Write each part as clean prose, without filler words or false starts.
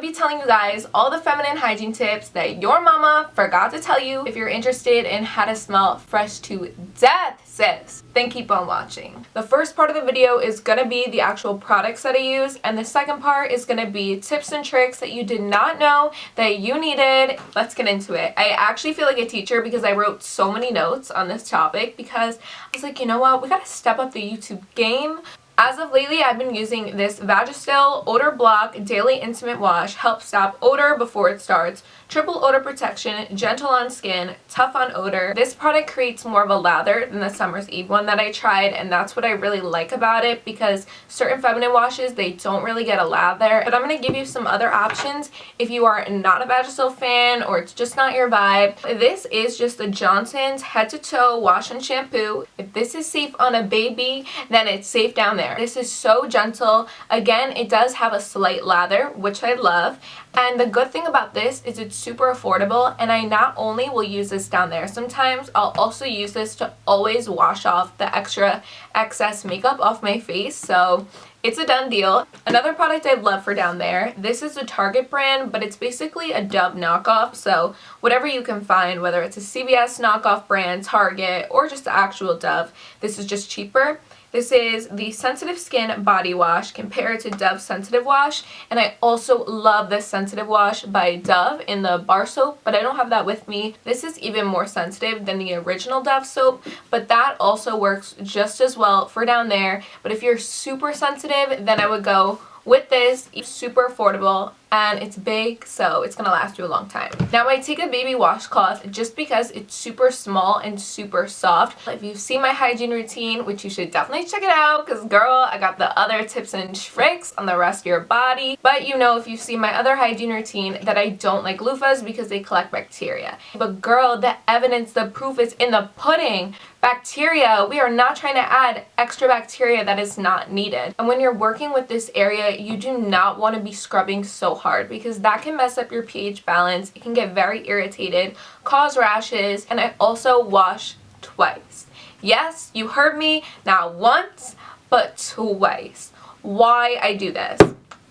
be telling you guys all the feminine hygiene tips that your mama forgot to tell you. If you're interested in how to smell fresh to death, sis, then keep on watching. The first part of the video is gonna be the actual products that I use, and the second part is gonna be tips and tricks that you did not know that you needed. Let's get into it. I actually feel like a teacher because I wrote so many notes on this topic because I was like, you know what, we gotta step up the YouTube game. As of lately, I've been using this Vagisil Odor Block Daily Intimate Wash. Helps stop odor before it starts. Triple odor protection, gentle on skin, tough on odor. This product creates more of a lather than the Summer's Eve one that I tried, and that's what I really like about it because certain feminine washes, they don't really get a lather. But I'm going to give you some other options if you are not a Vagisil fan or it's just not your vibe. This is just the Johnson's Head to Toe Wash and Shampoo. If this is safe on a baby, then it's safe down there. This is so gentle. Again, it does have a slight lather, which I love. And the good thing about this is it's super affordable, and I not only will use this down there, sometimes I'll also use this to always wash off the extra excess makeup off my face, so it's a done deal. Another product I love for down there, this is a Target brand, but it's basically a Dove knockoff, so whatever you can find, whether it's a CVS knockoff brand, Target, or just the actual Dove, this is just cheaper. This is the Sensitive Skin Body Wash compared to Dove Sensitive Wash, and I also love this Sensitive Wash by Dove in the bar soap, but I don't have that with me. This is even more sensitive than the original Dove soap, but that also works just as well for down there. But if you're super sensitive, then I would go with this. It's super affordable and it's big, so it's gonna last you a long time. Now I take a baby washcloth just because it's super small and super soft. If you've seen my hygiene routine, which you should definitely check it out because girl, I got the other tips and tricks on the rest of your body. But you know, if you've seen my other hygiene routine, that I don't like loofahs because they collect bacteria. But girl, the evidence, the proof is in the pudding. Bacteria, we are not trying to add extra bacteria that is not needed. And when you're working with this area, you do not want to be scrubbing so hard because that can mess up your pH balance. It can get very irritated, cause rashes, and I also wash twice. Yes, you heard me, not once, but twice. Why I do this?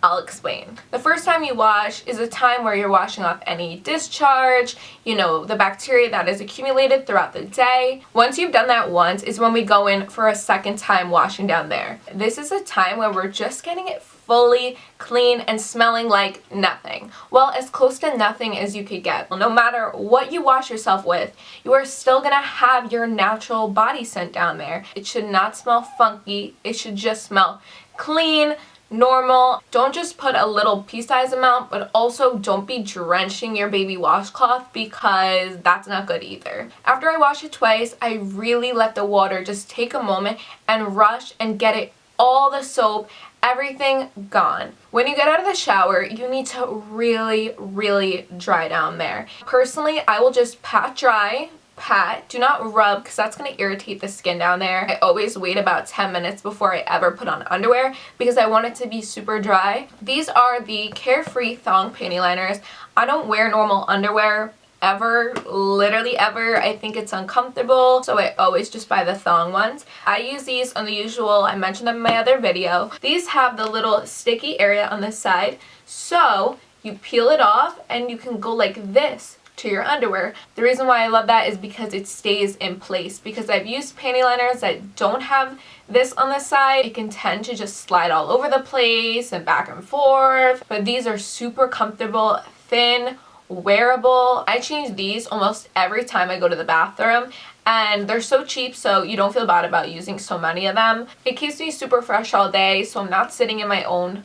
I'll explain. The first time you wash is a time where you're washing off any discharge, you know, the bacteria that is accumulated throughout the day. Once you've done that once is when we go in for a second time washing down there. This is a time where we're just getting it fully clean and smelling like nothing. Well, as close to nothing as you could get. No matter what you wash yourself with, you are still gonna have your natural body scent down there. It should not smell funky. It should just smell clean, normal. Don't just put a little pea-sized amount, but also don't be drenching your baby washcloth because that's not good either. After I wash it twice, I really let the water just take a moment and rush and get it all the soap, everything gone. When you get out of the shower, you need to really dry down there. Personally, I will just pat dry. Pat, do not rub because that's going to irritate the skin down there. I always wait about 10 minutes before I ever put on underwear because I want it to be super dry. These are the Carefree Thong Panty Liners. I don't wear normal underwear ever, literally ever. I think it's uncomfortable, so I always just buy the thong ones. I use these on the usual, I mentioned them in my other video. These have the little sticky area on the side, so you peel it off and you can go like this to your underwear. The reason why I love that is because it stays in place, because I've used panty liners that don't have this on the side. It can tend to just slide all over the place and back and forth, but these are super comfortable, thin, wearable. I change these almost every time I go to the bathroom, and they're so cheap, so you don't feel bad about using so many of them. It keeps me super fresh all day, so I'm not sitting in my own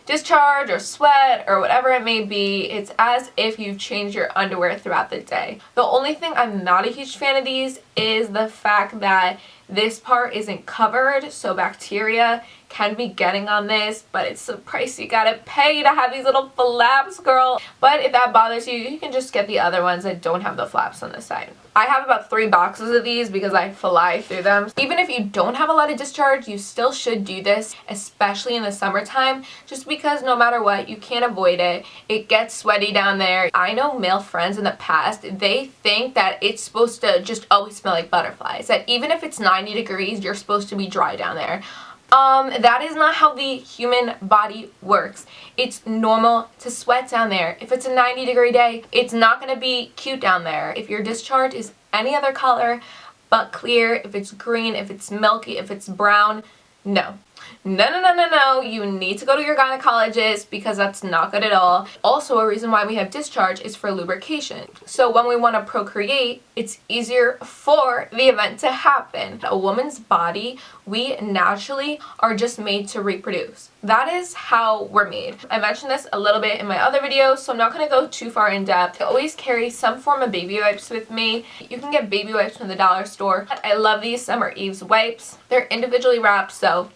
discharge or sweat or whatever it may be. It's as if you've changed your underwear throughout the day. The only thing I'm not a huge fan of these is the fact that this part isn't covered, so bacteria can be getting on this, but it's the price you gotta pay to have these little flaps, girl. But if that bothers you, you can just get the other ones that don't have the flaps on the side. I have about 3 boxes of these because I fly through them. Even if you don't have a lot of discharge, you still should do this, especially in the summertime, just because no matter what, you can't avoid it. It gets sweaty down there. I know male friends in the past, they think that it's supposed to just always smell like butterflies, that even if it's 90 degrees, you're supposed to be dry down there. That is not how the human body works. It's normal to sweat down there. If it's a 90-degree day, it's not going to be cute down there. If your discharge is any other color but clear, if it's green, if it's milky, if it's brown, no. No, no, no, no, no. You need to go to your gynecologist because that's not good at all. Also, a reason why we have discharge is for lubrication. So when we want to procreate, it's easier for the event to happen. A woman's body, we naturally are just made to reproduce. That is how we're made. I mentioned this a little bit in my other videos, so I'm not going to go too far in depth. I always carry some form of baby wipes with me. You can get baby wipes from the dollar store. I love these Summer Eve's wipes. They're individually wrapped, so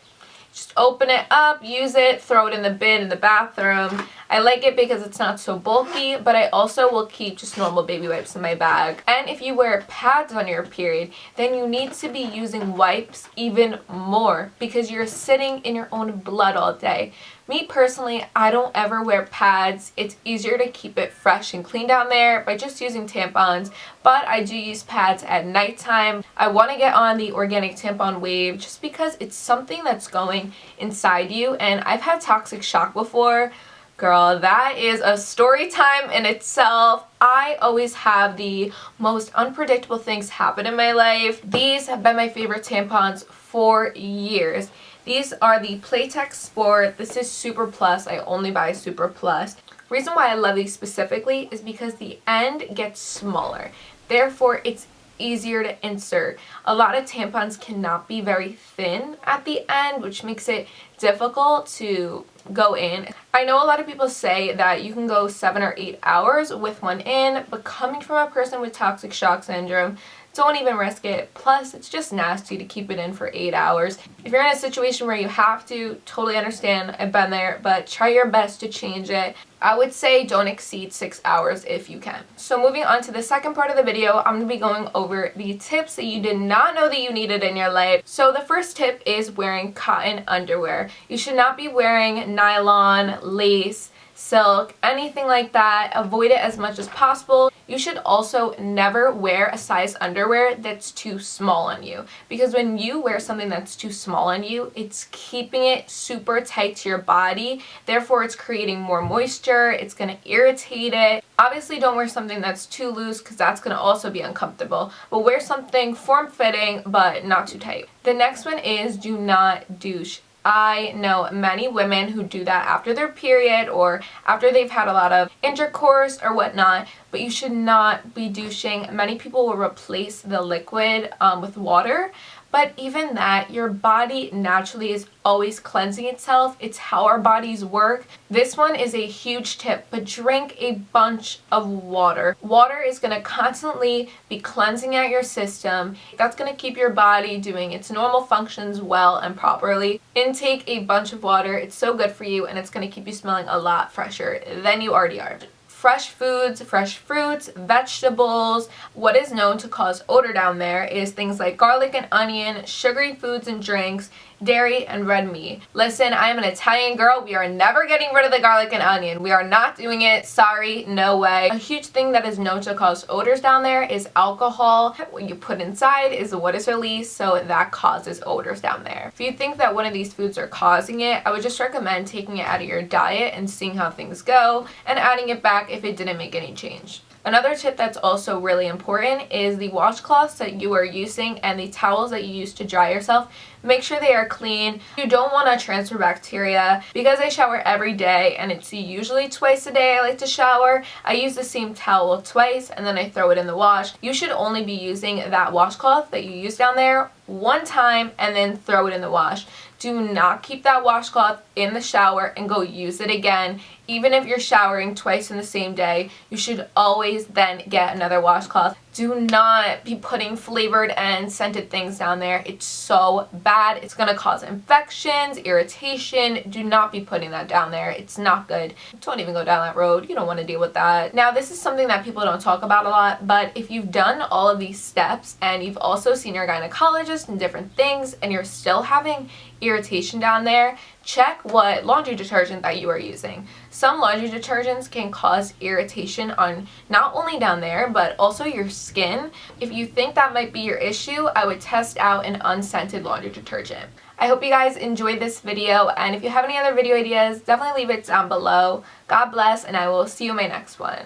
just open it up, use it, throw it in the bin in the bathroom. I like it because it's not so bulky, but I also will keep just normal baby wipes in my bag. And if you wear pads on your period, then you need to be using wipes even more because you're sitting in your own blood all day. Me personally, I don't ever wear pads. It's easier to keep it fresh and clean down there by just using tampons, but I do use pads at nighttime. I want to get on the organic tampon wave just because it's something that's going inside you, and I've had toxic shock before. Girl, that is a story time in itself. I always have the most unpredictable things happen in my life. These have been my favorite tampons for years. These are the Playtex Sport. This is Super Plus. I only buy Super Plus. Reason why I love these specifically is because the end gets smaller. Therefore, it's easier to insert. A lot of tampons cannot be very thin at the end, which makes it difficult to go in. I know a lot of people say that you can go 7 or 8 hours with one in, but coming from a person with toxic shock syndrome, don't even risk it. Plus, it's just nasty to keep it in for 8 hours. If you're in a situation where you have to, totally understand. I've been there, but try your best to change it. I would say don't exceed 6 hours if you can. So moving on to the second part of the video, I'm going to be going over the tips that you did not know that you needed in your life. So the first tip is wearing cotton underwear. You should not be wearing nylon, lace, silk, anything like that. Avoid it as much as possible. You should also never wear a size underwear that's too small on you, because when you wear something that's too small on you, it's keeping it super tight to your body. Therefore, it's creating more moisture. It's going to irritate it. Obviously, don't wear something that's too loose because that's going to also be uncomfortable. But wear something form-fitting but not too tight. The next one is do not douche. I know many women who do that after their period or after they've had a lot of intercourse or whatnot, but you should not be douching. Many people will replace the liquid with water, but even that, your body naturally is always cleansing itself. It's how our bodies work. This one is a huge tip, but drink a bunch of water. Water is going to constantly be cleansing out your system. That's going to keep your body doing its normal functions well and properly. Intake a bunch of water. It's so good for you, and it's going to keep you smelling a lot fresher than you already are. Fresh foods, fresh fruits, vegetables. What is known to cause odor down there is things like garlic and onion, sugary foods and drinks, dairy, and red meat. Listen, I am an Italian girl. We are never getting rid of the garlic and onion. We are not doing it. Sorry, no way. A huge thing that is known to cause odors down there is alcohol. What you put inside is what is released, so that causes odors down there. If you think that one of these foods are causing it, I would just recommend taking it out of your diet and seeing how things go and adding it back if it didn't make any change. Another tip that's also really important is the washcloths that you are using and the towels that you use to dry yourself. Make sure they are clean. You don't want to transfer bacteria. Because I shower every day and it's usually twice a day I like to shower, I use the same towel twice and then I throw it in the wash. You should only be using that washcloth that you use down there one time and then throw it in the wash. Do not keep that washcloth in the shower and go use it again. Even if you're showering twice in the same day, you should always then get another washcloth. Do not be putting flavored and scented things down there. It's so bad. It's going to cause infections, irritation. Do not be putting that down there. It's not good. Don't even go down that road. You don't want to deal with that. Now, this is something that people don't talk about a lot, but if you've done all of these steps and you've also seen your gynecologist and different things and you're still having irritation down there, check what laundry detergent that you are using. Some laundry detergents can cause irritation on not only down there, but also your skin. If you think that might be your issue, I would test out an unscented laundry detergent. I hope you guys enjoyed this video, and if you have any other video ideas, definitely leave it down below. God bless, and I will see you in my next one.